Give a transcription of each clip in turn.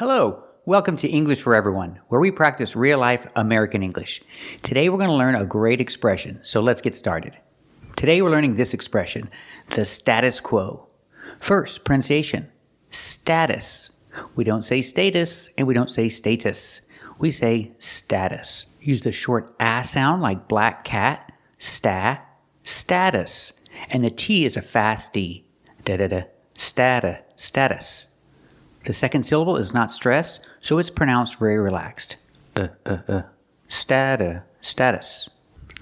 Hello, welcome to English for Everyone, where we practice real-life American English. Today we're going to learn a great expression, so let's get started. Today we're learning this expression, the status quo. First, pronunciation, status. We don't say status and we don't say status. We say status. Use the short A sound like black cat, status. And the T is a fast D, status. The second syllable is not stressed, so it's pronounced very relaxed. Status.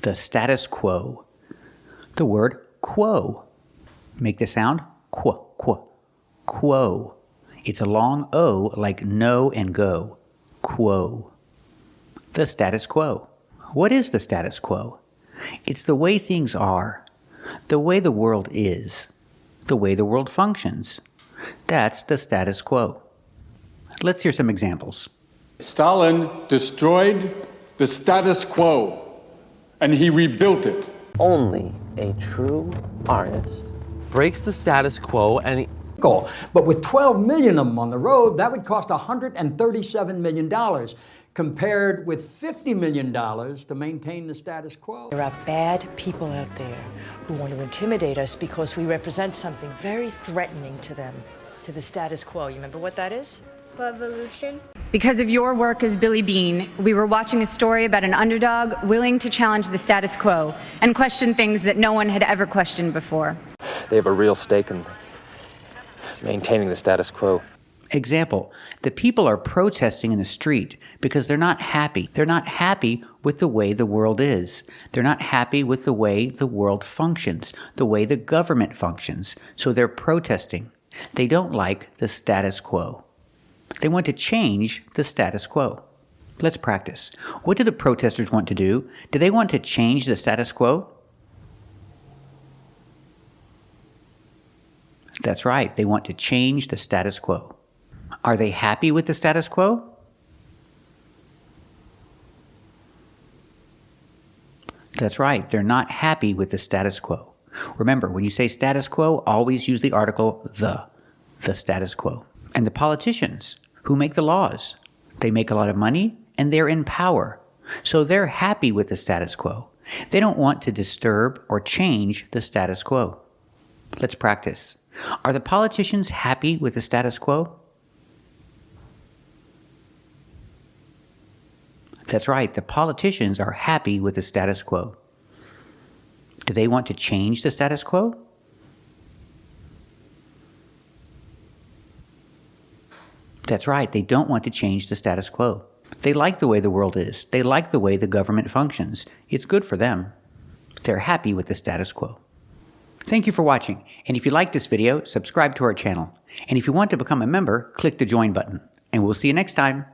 The status quo. The word quo. Make the sound quo. It's a long O like no and go. Quo. The status quo. What is the status quo? It's the way things are, the way the world is, the way the world functions. That's the status quo. Let's hear some examples. Stalin destroyed the status quo, and he rebuilt it. Only a true artist breaks the status quo and But with 12 million of them on the road, that would cost $137 million, compared with $50 million to maintain the status quo. There are bad people out there who want to intimidate us because we represent something very threatening to them, to the status quo. You remember what that is? Revolution. Because of your work as Billy Bean, we were watching a story about an underdog willing to challenge the status quo and question things that no one had ever questioned before. they have a real stake in maintaining the status quo. Example, the people are protesting in the street because they're not happy. They're not happy with the way the world is. They're not happy with the way the world functions, the way the government functions. So they're protesting. They don't like the status quo. They want to change the status quo. Let's practice. What do the protesters want to do? Do they want to change the status quo? That's right. They want to change the status quo. Are they happy with the status quo? That's right. They're not happy with the status quo. Remember, when you say status quo, always use the article the status quo. And the politicians who make the laws, they make a lot of money and they're in power. So they're happy with the status quo. They don't want to disturb or change the status quo. Let's practice. Are the politicians happy with the status quo? That's right, the politicians are happy with the status quo. Do they want to change the status quo? That's right, they don't want to change the status quo. They like the way the world is. They like the way the government functions. It's good for them. They're happy with the status quo. Thank you for watching, and if you like this video, subscribe to our channel. And if you want to become a member, click the join button. And we'll see you next time.